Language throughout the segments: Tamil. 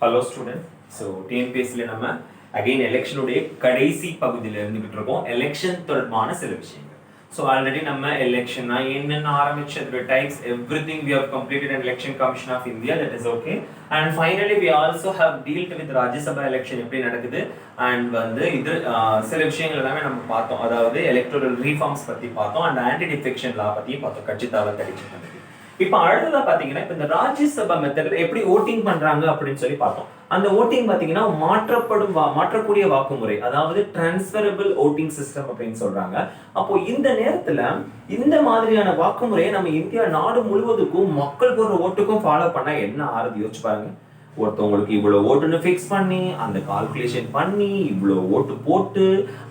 Hello student. ஸோ டிஎன்பிஎஸ்சியில் நம்ம அகைன் எலெக்ஷனுடைய கடைசி பகுதியில் இருந்துகிட்டு இருக்கோம். எலெக்ஷன் தொடர்பான சில விஷயங்கள். ஸோ ஆல்ரெடி நம்ம எலெக்ஷன்னா என்னென்ன ஆரம்பிச்சது types everything we have completed an election commission of India, that is okay. And finally we also have dealt with Rajya Sabha election எப்படி நடக்குது அண்ட் வந்து இது சில விஷயங்கள் எல்லாமே நம்ம பார்த்தோம். அதாவது எலக்ட்ரல் ரீஃபார்ம்ஸ் பற்றி பார்த்தோம் அண்ட் ஆன்டி டிஃபெக்ஷன் லா பற்றியும் பார்த்தோம். கட்சி தாவல் தடிச்சு இப்ப அடுத்ததா பாத்தீங்கன்னா இப்ப இந்த ராஜ்யசபா மெத்தட்ல எப்படி ஓட்டிங் பண்றாங்க அப்படின்னு சொல்லி பார்த்தோம். அந்த ஓட்டிங் பாத்தீங்கன்னா மாற்றக்கூடிய வாக்குமுறை, அதாவது டிரான்ஸ்ஃபரபிள் ஓட்டிங் சிஸ்டம் அப்படின்னு சொல்றாங்க. அப்போ இந்த நேரத்துல இந்த மாதிரியான வாக்குமுறையை நம்ம இந்தியா நாடு முழுவதுக்கும் மக்கள் போடுற ஓட்டுக்கும் ஃபாலோ பண்ணா என்ன ஆறுது யோசிச்சு பாருங்க. ஒருத்தவங்களுக்கு இவ்வளவு ஓட்டுன்னு ஃபிக்ஸ் பண்ணி அந்த கால்குலேஷன் பண்ணி இவ்வளவு ஓட்டு போட்டு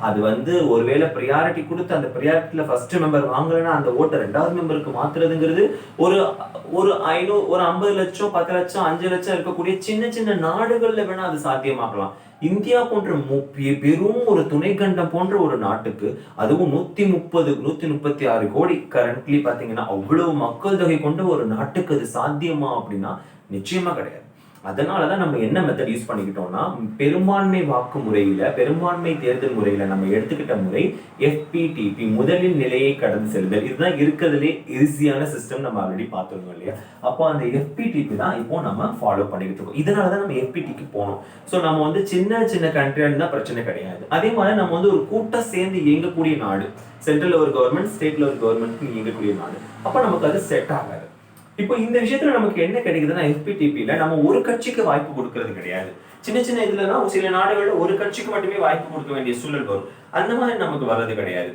அது வந்து ஒருவேளை ப்ரியாரிட்டி கொடுத்து அந்த ப்ரியாரிட்டியில ஃபர்ஸ்ட் மெம்பர் வாங்கலைன்னா அந்த ஓட்டை ரெண்டாவது மெம்பருக்கு மாத்துறதுங்கிறது ஒரு 50 லட்சம் 10 லட்சம் 5 லட்சம் இருக்கக்கூடிய சின்ன சின்ன நாடுகள்ல வேணா அது சாத்தியமாக்கலாம். இந்தியா போன்ற பெரும் ஒரு துணைக்கண்டம் போன்ற ஒரு நாட்டுக்கு, அதுவும் 136 கோடி கரண்ட்லி பாத்தீங்கன்னா அவ்வளவு மக்கள் தொகை கொண்ட ஒரு நாட்டுக்கு அது சாத்தியமா அப்படின்னா நிச்சயமா கிடையாது. அதனாலதான் நம்ம என்ன மெத்தட் யூஸ் பண்ணிக்கிட்டோம்னா, பெரும்பான்மை வாக்கு முறையில பெரும்பான்மை தேர்தல் முறையில நம்ம எடுத்துக்கிட்ட முறை FPTP, முதலில் நிலையை கடந்து செல்லுதல். இதுதான் இருக்கிறதுலே ஈஸியான சிஸ்டம். நம்ம ஆல்ரெடி பார்த்துருந்தோம் இல்லையா? அப்போ அந்த FPTP தான் இப்போ நம்ம ஃபாலோ பண்ணிக்கிட்டு இருக்கோம். இதனாலதான் நம்ம FPTP போனோம். ஸோ நம்ம வந்து சின்ன சின்ன கண்ட்ரியா இருந்தா பிரச்சனை கிடையாது. அதே மாதிரி நம்ம வந்து ஒரு கூட்டம் சேர்ந்து இயங்கக்கூடிய நாடு, சென்ட்ரல் ஒரு கவர்மெண்ட் ஸ்டேட்ல ஒரு கவர்மெண்ட் இயங்கக்கூடிய நாடு, அப்ப நமக்கு அது செட் ஆகாது. இப்போ இந்த விஷயத்துல நமக்கு என்ன கிடைக்குதுன்னா, FPTPல நம்ம ஒரு கட்சிக்கு வாய்ப்பு கொடுக்கறது கிடையாது. சின்ன சின்ன இதுலதான் சில நாடுகள்ல ஒரு கட்சிக்கு மட்டுமே வாய்ப்பு கொடுக்க வேண்டிய சூழல் வரும். அந்த மாதிரி நமக்கு வர்றது கிடையாது.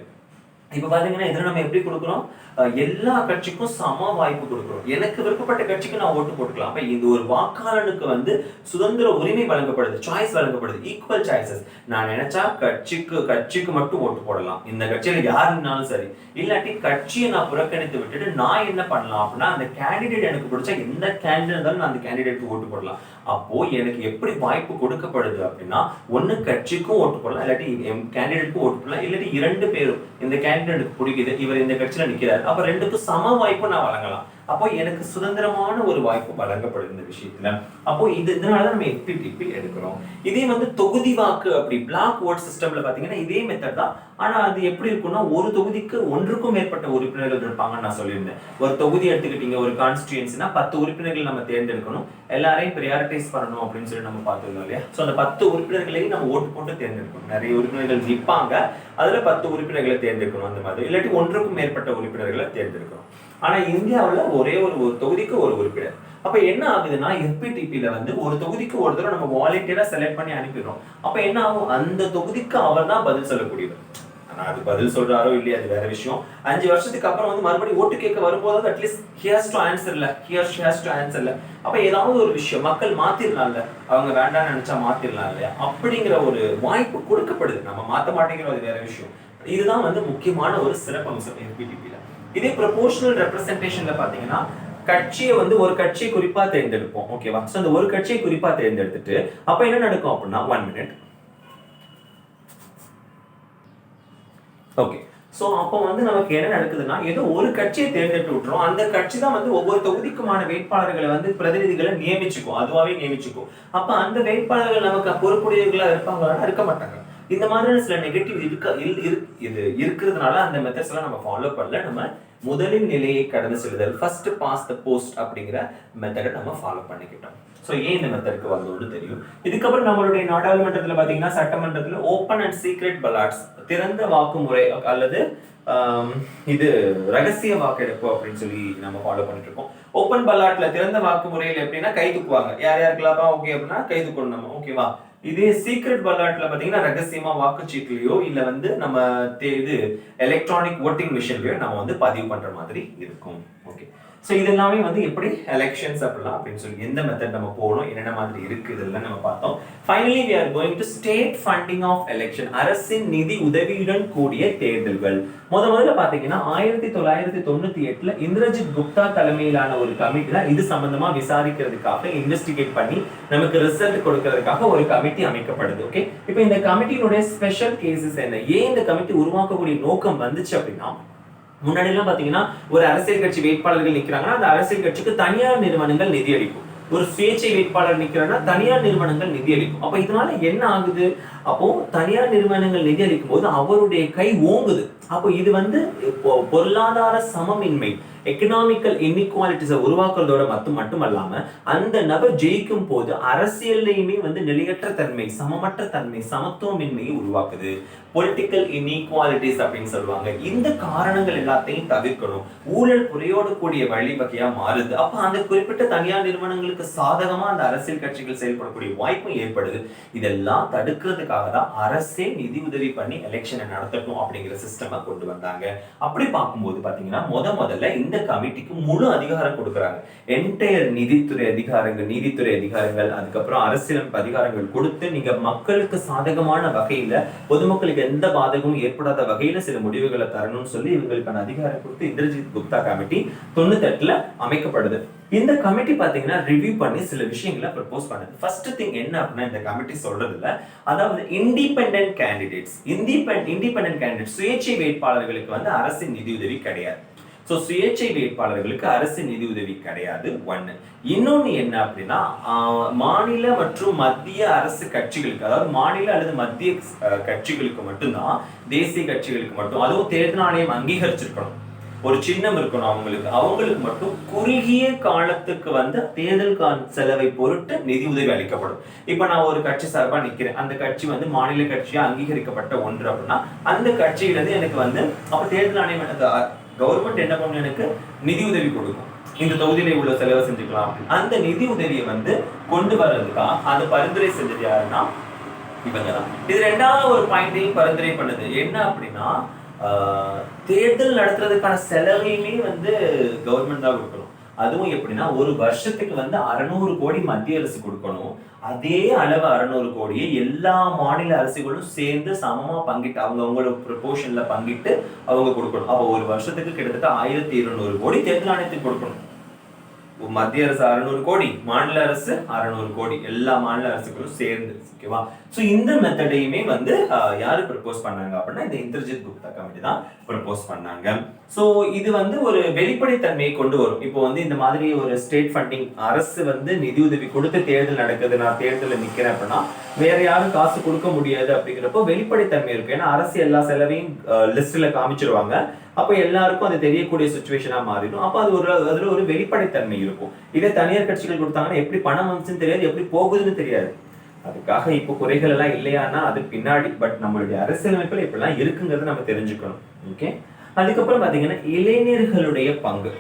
இப்ப பாத்தீங்கன்னா இதுல நம்ம எப்படி கொடுக்குறோம், எல்லா கட்சிக்கும் சம வாய்ப்பு கொடுக்குறோம். எனக்கு விருப்பப்பட்ட கட்சிக்கு நான் ஓட்டு போட்டுக்கலாம். அப்ப இது ஒரு வாக்காளனுக்கு வந்து சுதந்திர உரிமை வழங்கப்படுது, சாய்ஸ் வழங்கப்படுது, ஈக்குவல் சாய்ஸஸ். நான் நினைச்சா கட்சிக்கு மட்டும் ஓட்டு போடலாம், இந்த கட்சியில யாருன்னாலும் சரி. இல்லாட்டி கட்சியை நான் புறக்கணித்து விட்டுட்டு நான் என்ன பண்ணலாம் அப்படின்னா, அந்த கேண்டிடேட் எனக்கு பிடிச்சா எந்த கேண்டிடேட் இருந்தாலும் நான் அந்த கேண்டிடேட்க்கு ஓட்டு போடலாம். அப்போ எனக்கு எப்படி வாய்ப்பு கொடுக்கப்படுது அப்படின்னா, ஒண்ணு கட்சிக்கும் ஓட்டு போடலாம், இல்லாட்டி கேண்டிடேட்க்கும் ஓட்டு போடலாம், இல்லாட்டி 2 பேரும் இந்த கேண்டிடேட் பிடிக்குது, இவர் இந்த கட்சியில நிக்கிறார், அப்ப 2க்கும் சம வாய்ப்பு நான் வழங்கலாம். அப்போ எனக்கு சுதந்திரமான ஒரு வாய்ப்பு வழங்கப்படுது இந்த விஷயத்துல. அப்போ இதனாலதான் நம்ம FPTP எடுக்கிறோம். இதே வந்து தொகுதி வாக்கு அப்படி பிளாக் ஓட் சிஸ்டம்ல பாத்தீங்கன்னா இதே மெத்தட் தான். ஆனா அது எப்படி இருக்கும்னா, ஒரு தொகுதிக்கு ஒன்றுக்கும் மேற்பட்ட உறுப்பினர்கள் இருப்பாங்கன்னு நான் சொல்லியிருந்தேன். ஒரு தொகுதி எடுத்துக்கிட்டீங்க, ஒரு கான்ஸ்டிடியூன்சினா 10 உறுப்பினர்கள் நம்ம தேர்ந்தெடுக்கணும், எல்லாரையும் பிரியாரிட்டைஸ் பண்ணணும் அப்படின்னு சொல்லி நம்ம பார்த்துருந்தோம் இல்லையா? ஸோ அந்த 10 உறுப்பினர்களையும் நம்ம ஓட்டு போட்டு தேர்ந்தெடுக்கணும். நிறைய உறுப்பினர்கள் நிற்பாங்க, அதுல 10 உறுப்பினர்களை தேர்ந்தெடுக்கணும் அந்த மாதிரி, இல்லாட்டி ஒன்றுக்கும் மேற்பட்ட உறுப்பினர்களை தேர்ந்தெடுக்கணும். ஆனா இந்தியாவுல ஒரே ஒரு தொகுதிக்கு ஒரு உறுப்பினர். அப்ப என்ன ஆகுதுன்னா, FPTPல வந்து ஒரு தொகுதிக்கு ஒரு தடவை நம்ம வாலண்டியரா செலக்ட் பண்ணி அனுப்பிடுறோம். அப்ப என்ன ஆகும், அந்த தொகுதிக்கு அவர் தான் பதில் சொல்லக்கூடியவர். ஆனா அது பதில் சொல்றாரோ இல்லையா அது வேற விஷயம். 5 வருஷத்துக்கு அப்புறம் வந்து மறுபடியும் ஓட்டு கேட்க வரும்போது at least he has to answer இல்ல, she has to answer இல்ல. அப்ப ஏதாவது ஒரு விஷயம் மக்கள் மாத்திரலாம்ல, அவங்க வேண்டாம்னு நினைச்சா மாத்திரலாம் இல்லையா? அப்படிங்கிற ஒரு வாய்ப்பு கொடுக்கப்படுது. நம்ம மாத்த மாட்டேங்கிறோம், அது வேற விஷயம். இதுதான் வந்து முக்கியமான ஒரு சிறப்பம்சம் FPTPல. இதே ப்ரொபோர்ஷனல் ரெப்ரசன்டேஷன்ல பாத்தீங்கன்னா, கட்சியை வந்து ஒரு கட்சியை குறிப்பா தேர்ந்தெடுப்போம். ஓகேவா? சோ அந்த ஒரு கட்சியை குறிப்பா தேர்ந்தெடுத்துட்டு அப்ப என்ன நடக்கும் அப்படின்னா, 1 மினிட். ஓகே, சோ அப்போ வந்து நமக்கு என்ன நடக்குதுன்னா, ஏதோ ஒரு கட்சியை தேர்ந்தெடுத்து விட்டுறோம். அந்த கட்சி தான் வந்து ஒவ்வொரு தொகுதிக்குமான வேட்பாளர்களை வந்து பிரதிநிதிகளை நியமிச்சுக்கும், அதுவாவே நியமிச்சுக்கும். அப்ப அந்த வேட்பாளர்கள் நமக்கு பொறுப்புடையவர்களா இருப்பாங்களா? இருக்க மாட்டாங்க. இந்த மாதிரியான சில நெகட்டிவ் இருக்கிறதுனால அந்த மெத்தட்ஸ் எல்லாம் நம்ம ஃபாலோ பண்ணல. நம்ம முதலில் நிலையை கடந்து செல்லுதல், ஃபர்ஸ்ட் பாஸ் த போஸ்ட் அப்படிங்கிற மெத்தடை நம்ம ஃபாலோ பண்ணிக்கிட்டோம். ஸோ ஏன் இந்த மெத்தடுக்கு வந்தோம்னு தெரியும். இதுக்கப்புறம் நம்மளுடைய நாடாளுமன்றத்தில் பார்த்தீங்கன்னா, சட்டமன்றத்தில் ஓப்பன் அண்ட் சீக்ரெட் பலாட்ஸ், திறந்த வாக்குமுறை அல்லது இது ரகசிய வாக்கெடுப்பு அப்படின்னு சொல்லி நம்ம ஃபாலோ பண்ணிட்டு இருக்கோம். ஓப்பன் பலாட்ல திறந்த வாக்குமுறையில் எப்படின்னா கை தூக்குவாங்க, யாருக்கெல்லாம் ஓகே அப்படின்னா கை தூக்கணும் நம்ம, ஓகேவா? இதே சீக்ரெட் பலாட்ல பாத்தீங்கன்னா ரகசியமா வாக்குச்சீட்டுலயோ இல்ல வந்து நம்ம இது எலக்ட்ரானிக் ஓட்டிங் மிஷின்லயோ நம்ம வந்து பதிவு பண்ற மாதிரி இருக்கும். ஓகே, சோ இதெல்லாமே வந்து எப்படி எலெக்ஷன்ஸ் அப்படின்னு சொல்லி எந்த மெத்தட் நம்ம போகணும், என்னென்ன மாதிரி இருக்கு, இதெல்லாம் நம்ம பார்த்தோம். Finally we are going to state funding of election, அரசின் நிதி உதவியுடன் கூடிய தேர்தல்கள். முதல்ல பாத்தீங்கன்னா 1998ல இந்திரஜித் குப்தா தலைமையிலான ஒரு கமிட்டி தான் இது சம்பந்தமா விசாரிக்கிறதுக்காக, இன்வெஸ்டிகேட் பண்ணி நமக்கு ரிசல்ட் கொடுக்கிறதுக்காக ஒரு கமிட்டி அமைக்கப்படுது. ஓகே, இப்போ இந்த கமிட்டியினுடைய ஸ்பெஷல் கேசஸ் என்ன, ஏன் இந்த கமிட்டி உருவாக்கக்கூடிய நோக்கம் வந்துச்சு அப்படின்னா, முன்னாடி எல்லாம் பாத்தீங்கன்னா ஒரு அரசியல் கட்சி வேட்பாளர்கள் நிக்கிறாங்கன்னா அந்த அரசியல் கட்சிக்கு தனியார் நிறுவனங்கள் நிதி அளிக்கும். ஒரு சுயேட்சை வேட்பாளர் நிக்கிறன்னா தனியார் நிறுவனங்கள் நிதி அளிக்கும். அப்ப இதனால என்ன ஆகுது? அப்போ தனியார் நிறுவனங்கள் நிதி அளிக்கும் போது அவருடைய கை ஓங்குது. அப்போ இது வந்து பொருளாதார சமமின்மை, எக்கனாமிக்கல் இன்இக்வாலிட்டிஸை உருவாக்குறதோட மட்டுமல்லாம அந்த நபர் ஜெயிக்கும் போது அரசியல்லையுமே வந்து நிலையற்ற தன்மை, சமமற்ற தன்மை, சமத்துவமின்மையை உருவாக்குது. பொலிட்டிக்கல் இன்இக்வாலிட்டிஸ் அப்படின்னு சொல்லுவாங்க. இந்த காரணங்கள் எல்லாத்தையும் தவிர்க்கணும். ஊழல் புரையோடு கூடிய வழிவகையா மாறுது. அப்ப அந்த குறிப்பிட்ட தனியார் நிறுவனங்களுக்கு சாதகமா அந்த அரசியல் கட்சிகள் செயல்படக்கூடிய வாய்ப்பும் ஏற்படுது. இதெல்லாம் தடுக்கிறதுக்காக தான் அரசே நிதி உதவி பண்ணி எலெக்ஷனை நடத்தணும் அப்படிங்கிற சிஸ்டமை கொண்டு வந்தாங்க. அப்படி பார்க்கும்போது பாத்தீங்கன்னா முதல்ல இந்த கமிட்டிக்கு முழு அதிகாரம் கொடுக்குறாங்க. என்டையர் நீதித்துறை அதிகாரங்கள் அதுக்கப்புறம் அரசியலமைப்பு அதிகாரங்கள் கொடுத்து நீங்க மக்களுக்கு சாதகமான வகையில, பொதுமக்களுக்கு எந்த பாதகமும் ஏற்படாத வகையில சில முடிவுகளை தரணும்னு சொல்லி இவங்களுக்கான அதிகாரம் கொடுத்து இந்திரஜித் குப்தா கமிட்டி 98ல அமைக்கப்படுது. இந்த கமிட்டி பாத்தீங்கன்னா ரிவ்யூ பண்ணி சில விஷயங்களை ப்ரப்போஸ் பண்ணுது. ஃபர்ஸ்ட் திங் என்ன அப்படின்னா இந்த கமிட்டி சொல்றதுல, அதாவது இண்டிபெண்டன்ட் கேண்டிடேட் சுயேட்சை வேட்பாளர்களுக்கு வந்து அரசின் நிதியுதவி கிடையாது. சோ சுயேட்சை வேட்பாளர்களுக்கு அரசு நிதி உதவி கிடையாது. ஒன்னு. இன்னொன்னு என்ன அப்படின்னா, மாநில மற்றும் மத்திய அரசு கட்சிகளுக்கு, அதாவது மாநில அல்லது மத்திய கட்சிகளுக்கு மட்டும்தான், தேசிய கட்சிகளுக்கு மட்டும், அதுவும் தேர்தல் ஆணையம் அங்கீகரிச்சிருக்கணும், ஒரு சின்னம் இருக்கணும் அவங்களுக்கு மட்டும் குறுகிய காலத்துக்கு வந்து தேர்தல் செலவை பொருட்டு நிதி உதவி அளிக்கப்படும். இப்ப நான் ஒரு கட்சி சார்பா நிக்கிறேன், அந்த கட்சி வந்து மாநில கட்சியா அங்கீகரிக்கப்பட்ட ஒன்று அப்படின்னா அந்த கட்சியிலிருந்து எனக்கு வந்து அப்ப தேர்தல் ஆணையம் கவர்மெண்ட் என்ன பண்ணும், எனக்கு நிதி உதவி கொடுக்கும். இந்த தொகுதியில இவ்வளவு செலவு செஞ்சுக்கலாம். அந்த நிதி உதவியை வந்து கொண்டு வர்றதுக்கா அந்த பரிந்துரை செஞ்சது யாருன்னா இவங்க தான். இது ரெண்டாவது ஒரு பாயிண்டையும் பரிந்துரை பண்ணுது. என்ன அப்படின்னா, தேர்தல் நடத்துறதுக்கான செலவையுமே வந்து கவர்மெண்ட் தான் கொடுக்கணும். அதுவும் எப்படின்னா, ஒரு வருஷத்துக்கு வந்து 600 கோடி மத்திய அரசு கொடுக்கணும். அதே அளவு 600 கோடியை எல்லா மாநில அரசுகளும் சேர்ந்து சமமா பங்கிட்டு அவங்களோட ப்ரொபோர்ஷன்ல பங்கிட்டு அவங்க கொடுக்கணும். அப்போ ஒரு வருஷத்துக்கு கிட்டத்தட்ட 1200 கோடி தேர்தல் ஆணையத்துக்கு கொடுக்கணும். மத்திய அரசு 600 கோடி, மாநில அரசு 600 கோடி, எல்லா மாநில அரசுகளும் சேர்ந்து. ஓகேவா? சோ இந்த மெத்தடையுமே வந்து யாரு ப்ரப்போஸ் பண்ணாங்க அப்படின்னா இந்த இந்திரஜித் குப்தா கமிட்டி தான் ப்ரப்போஸ் பண்ணாங்க. சோ இது வந்து ஒரு வெளிப்படைத்தன்மையை கொண்டு வரும். இப்போ வந்து இந்த மாதிரி ஒரு ஸ்டேட் ஃபண்டிங், அரசு வந்து நிதி உதவி கொடுத்து தேர்தல் நடக்குது, நான் தேர்தலில் நிக்கிறேன் அப்படின்னா வேற யாரும் காசு கொடுக்க முடியாது அப்படிங்கிறப்போ வெளிப்படைத்தன்மை இருக்கு. ஏன்னா அரசு எல்லா செலவையும் லிஸ்ட்ல காமிச்சிருவாங்க. அப்ப எல்லாருக்கும் அது தெரியக்கூடிய சுச்சுவேஷனா மாறிடும். அப்ப அதுல ஒரு வெளிப்படைத்தன்மை இருக்கும். இதே தனியார் கட்சிகள் கொடுத்தாங்கன்னா எப்படி பணம் வந்துச்சுன்னு தெரியாது, எப்படி போகுதுன்னு தெரியாது. அதுக்காக இப்போ குறைகள் எல்லாம் இல்லையானா அது பின்னாடி. பட் நம்மளுடைய அரசியலமைப்புல இப்பெல்லாம் இருக்குங்கிறத நம்ம தெரிஞ்சுக்கணும். ஓகே. அதுக்கப்புறம் பாத்தீங்கன்னா இளைஞர்களுடைய பங்கு.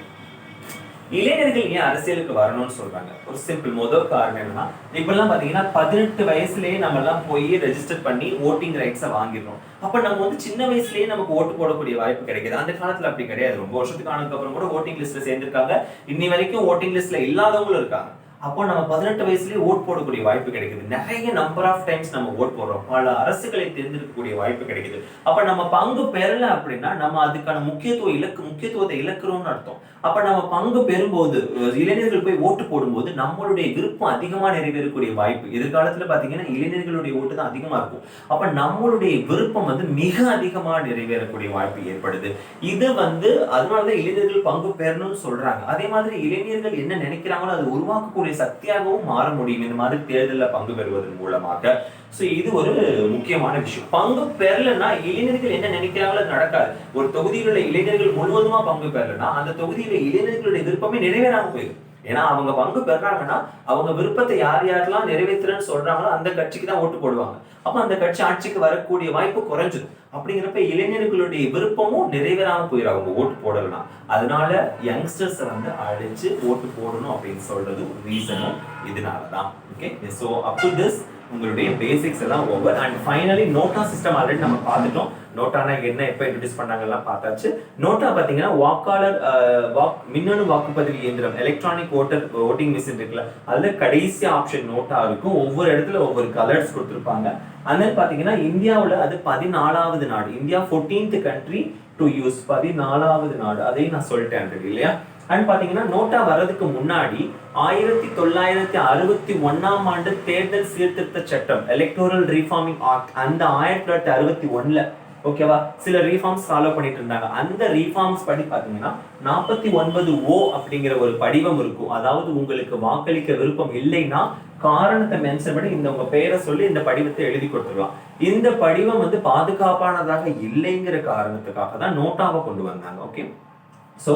இளைஞர்கள் ஏன் அரசியலுக்கு வரணும்னு சொல்றாங்க? ஒரு சிம்பிள் முதல் காரணம் என்னன்னா, இப்பெல்லாம் பாத்தீங்கன்னா 18 வயசுலயே நம்ம எல்லாம் போய் ரெஜிஸ்டர் பண்ணி ஓட்டிங் ரைட்ஸை வாங்கிடுறோம். அப்ப நம்ம வந்து சின்ன வயசுலயே நமக்கு ஓட்டு போடக்கூடிய வாய்ப்பு கிடைக்குது. அந்த காலத்துல அப்படி கிடையாது. ரொம்ப வருஷத்துக்கு ஆனதுக்கு அப்புறம் கூட ஓட்டிங் லிஸ்ட்ல சேர்ந்திருக்காங்க. இன்னி வரைக்கும் ஓட்டிங் லிஸ்ட்ல இல்லாதவங்களும் இருக்காங்க. அப்போ நம்ம 18 வயசுலயே ஓட் போடக்கூடிய வாய்ப்பு கிடைக்குது. நிறைய நம்பர் ஆஃப் டைம்ஸ் நம்ம ஓட் போடுறோம். பல அரசுகளை தேர்ந்தெடுக்கக்கூடிய வாய்ப்பு கிடைக்குது. அப்ப நம்ம பங்கு பெறல அப்படின்னா நம்ம அதுக்கான முக்கியத்துவத்தை இழக்கிறோம்னு அர்த்தம். அப்ப நம்ம பங்கு பெறும்போது, இளைஞர்கள் போய் ஓட்டு போடும்போது நம்மளுடைய விருப்பம் அதிகமா நிறைவேறக்கூடிய வாய்ப்பு எதிர்காலத்துல பாத்தீங்கன்னா இளைஞர்களுடைய ஓட்டு தான் அதிகமா இருக்கும். அப்ப நம்மளுடைய விருப்பம் வந்து மிக அதிகமா நிறைவேறக்கூடிய வாய்ப்பு ஏற்படுது. இது வந்து அதனாலதான் இளைஞர்கள் பங்கு பெறணும்னு சொல்றாங்க. அதே மாதிரி இளைஞர்கள் என்ன நினைக்கிறாங்களோ அதை உருவாக்கக்கூடிய சக்தியாகவும் மாற முடியும் இந்த மாதிரி தேர்தலில் பங்கு பெறுவதன் மூலமாக. சோ இது ஒரு முக்கியமான விஷயம். பங்கு பெறலன்னா இளைஞர்கள் என்ன நினைக்கிறாங்களோ அது நடக்காது. ஒரு தொகுதியில் உள்ள இளைஞர்கள் முழுவதுமா பங்கு பெறலன்னா அந்த தொகுதியில இளைஞர்களுடைய விருப்பமே நிறைவேறாம போயிடும். ஏன்னா அவங்க பங்கு பெறாங்கன்னா அவங்க விருப்பத்தை யாரெல்லாம் நிறைவேற்றுறேன்னு சொல்றாங்களோ அந்த கட்சிக்கு தான் ஓட்டு போடுவாங்க. அப்ப அந்த கட்சி ஆட்சிக்கு வரக்கூடிய வாய்ப்பு குறைஞ்சிடும். அப்படிங்கிறப்ப இளைஞர்களுடைய விருப்பமும் நிறைவேறாம போயிடும் அவங்க ஓட்டு போடலன்னா. அதனால யங்ஸ்டர்ஸ் வந்து அழைச்சு ஓட்டு போடணும் அப்படின்னு சொல்றது ஒரு ரீசனும் இதனாலதான். Okay. So up to this உங்களுடைய பேசிக்ஸ் எல்லாம் over. And finally NOTA system already நம்ம பார்த்துட்டோம். நோட்டானா என்ன, எப்ப இன்ட்ரோடியூஸ் பண்ணாங்க எல்லாம் பார்த்தாச்சு. நோட்டா பாத்தீங்கன்னா வாக்காளர் மின்னணு வாக்குப்பதிவு இயந்திரம், எலக்ட்ரானிக் ஓட்டிங் மிஷின் இருக்குல்ல, அதுல கடைசி ஆப்ஷன் நோட்டா இருக்கும். ஒவ்வொரு இடத்துல ஒவ்வொரு கலர்ஸ் கொடுத்துருப்பாங்க. and பாத்தீங்கன்னா இந்தியாவுல அது 14வது நாடு. India 14th country to use, 14வது நாடு. அதையும் நான் சொல்லிட்டேன் இல்லையா? அண்ட் பாத்தீங்கன்னா நோட்டா வர்றதுக்கு முன்னாடி 1961ஆம் ஆண்டு தேர்தல் சீர்திருத்த சட்டம், எலக்டோரல் ரீஃபார்மிங் ஆக்ட், அந்த 1961ல ஓகேவா? சில ரீஃபார்ம்ஸ் ஃபாலோ பண்ணிட்டு இருந்தாங்க. அந்த ரீஃபார்ம்ஸ் படி பாத்தீங்கன்னா 49O அப்படிங்கிற ஒரு படிவம் இருக்கும். அதாவது உங்களுக்கு வாக்களிக்க விருப்பம் இல்லைன்னா காரணத்தை மென்ஷன் பண்ணி இந்த உங்க பெயரை சொல்லி இந்த படிவத்தை எழுதி கொடுத்துடலாம். இந்த படிவம் வந்து பாதுகாப்பானதாக இல்லைங்கிற காரணத்துக்காக தான் நோட்டாவை கொண்டு வந்தாங்க. ஓகே, சோ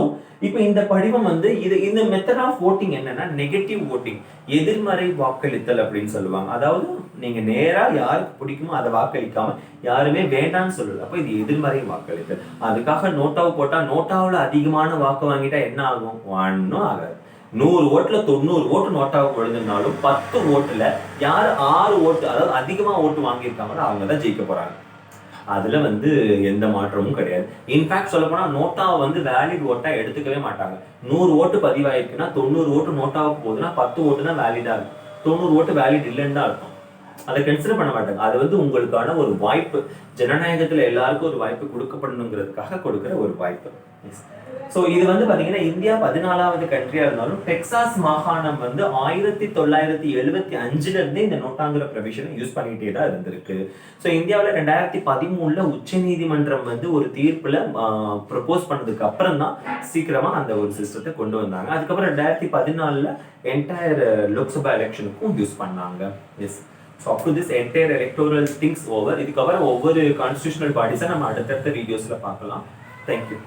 இப்போ இந்த படிவம் வந்து இந்த மெத்தட் ஆஃப் voting என்னன்னா நெகட்டிவ் voting, எதிர்மறை வாக்களித்தல் அப்படின்னு சொல்லுவாங்க. அதாவது நீங்க நேரா யாருக்கு பிடிக்குமோ அதை வாக்களிக்காம யாருமே வேண்டாம்னு சொல்லல. அப்ப இது எதிர்மறை வாக்களித்தல். அதுக்காக நோட்டாவை போட்டா நோட்டாவுல அதிகமான வாக்கு வாங்கிட்டா என்ன ஆகும்? ஒன்னும் ஆகாது. 100 ஓட்டுல 90 ஓட்டு நோட்டாவுக்கு விழுந்திருந்தாலும் 10 ஓட்டுல யாரு 6 ஓட்டு, அதாவது அதிகமா ஓட்டு வாங்கியிருக்காங்களோ அவங்க தான் ஜெயிக்க போறாங்க. அதுல வந்து எந்த மாற்றமும் கிடையாது. இன்ஃபேக்ட் சொல்ல போனா நோட்டாவை வந்து வேலிட் ஓட்டா எடுத்துக்கவே மாட்டாங்க. 100 ஓட்டு பதிவாயிருக்குன்னா 90 ஓட்டு நோட்டாவுக்கு போகுதுன்னா 10 ஓட்டு தான் வேலிடா இருக்கும். 90 ஓட்டு வேலிட் இல்லைன்னு தான் அர்த்தம். அதை கன்சிடர் பண்ண மாட்டாங்க. அது வந்து உங்களுக்கான ஒரு வாய்ப்பு. ஜனநாயகத்துல எல்லாருக்கும் ஒரு வாய்ப்பு கொடுக்கப்படணுங்கிறதுக்காக கொடுக்கிற ஒரு வாய்ப்பு. சோ இது வந்து பாத்தீங்கன்னா இந்தியா 14வது கண்ட்ரியா இருந்தாலும் டெக்சாஸ் மாகாணம் வந்து 1975ல இருந்தே இந்த நோட்டாங்கிற ப்ரொவிஷனை யூஸ் பண்ணிட்டே தான் இருந்திருக்கு. ஸோ இந்தியாவில் 2013ல உச்ச நீதிமன்றம் வந்து ஒரு தீர்ப்புல ப்ரொபோஸ் பண்ணதுக்கு அப்புறம் தான் சீக்கிரமா அந்த ஒரு சிஸ்டத்தை கொண்டு வந்தாங்க. அதுக்கப்புறம் 2014ல என்டையர் லோக்சபா எலெக்ஷனுக்கும் யூஸ் பண்ணாங்க. Yes, so up to this entire electoral things over. இதுக்கப்புறம் ஒவ்வொரு கான்ஸ்டியூஷனல் பாடிஸை நம்ம அடுத்தடுத்த வீடியோஸ்ல பார்க்கலாம். தேங்க்யூ.